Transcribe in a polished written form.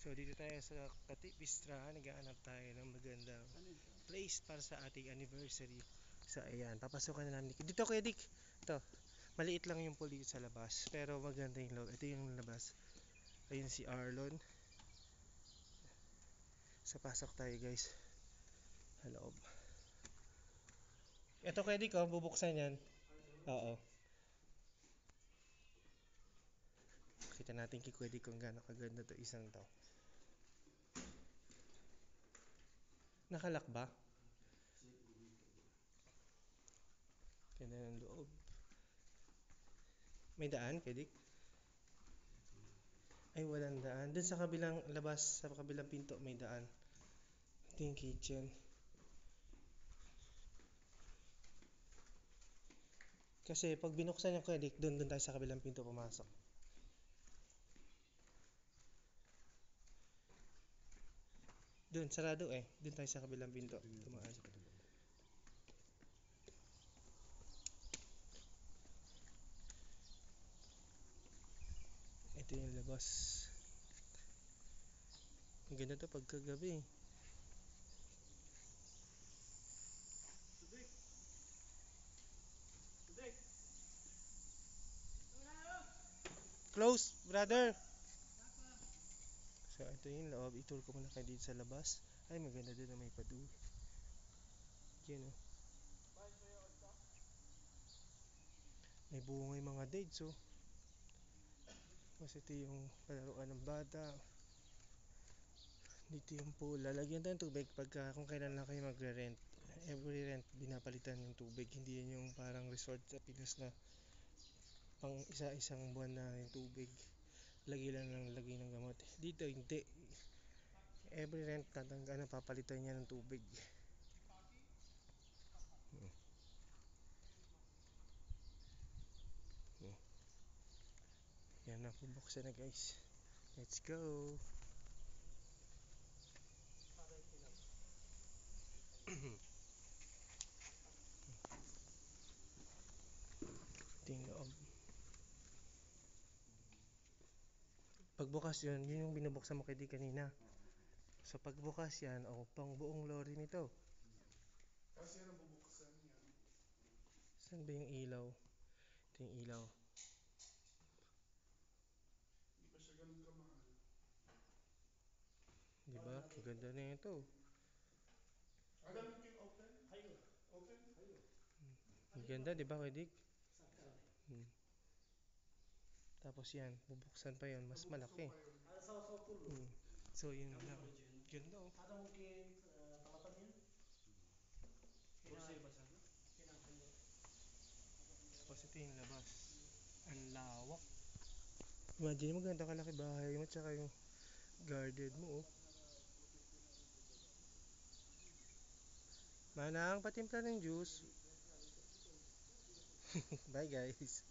So dito tayo sa Katipistra, naghahanap tayo ng magandang place para sa ating anniversary. So ayan, papasukan na namin. Dito Kuya Dick. Ito, maliit lang yung pool dito sa labas, pero maganda yung loob. Ito yung labas. Ayun si Arlon. So pasok tayo guys. Sa loob. Ito Kuya Dick, oh, bubuksan yan. Oo. Kita natin kay Kuya Dick kung gaano kaganda to isang to. Nakalak ba? Ganda ng loob. May daan, Kuya Dick? Ay, walang daan. Doon sa kabilang labas, sa kabilang pinto, may daan. Ito yung kitchen. Kasi pag binuksan yung Kuya Dick, doon tayo sa kabilang pinto pumasok. Doon, sarado eh. Doon tayo sa kabilang pinto. Tumaan. Ito yung labas. Ang ganda to pagkagabi. Close, brother! So, ito yung loob. I-tour ko muna kayo dito sa labas. Ay, maganda din na may padu. Yan o. May bunga yung mga dates o. Kasi ito yung palaruan ng bata. Dito yung pool. Lalagyan tayo ng tubig pagka kung kailan lang kayo magre-rent. Every rent, binapalitan yung tubig. Hindi yan yung parang resort sa Pinas na pang isa-isang buwan na yung tubig. Lagi lang ng lagay ng gamot. Dito hindi. Every rent papalitan niya ng tubig. Yan na, bubuksan na guys. Let's go! Ito yung loob. Pagbukas yun yung binubuksan mo kay Di kanina. So pagbukas yan, pang buong lorry nito. Kasi yan ang bubuksan yan. Saan ba yung ilaw? Ito yung ilaw. Hindi pa siya ganun kamahal. Diba? Ganda na ito. Alam mo yung open? Open? Ang ganda, diba Kuya Dick? Tapos yan, bubuksan pa yun, mas malaki. So yun lang. Ganda oh. Tapos ito yung labas. Ang lawak. Imagine mo ganito kalaki bahay mo tsaka yung garden mo oh. Manang, patimpla ng juice. Bye guys.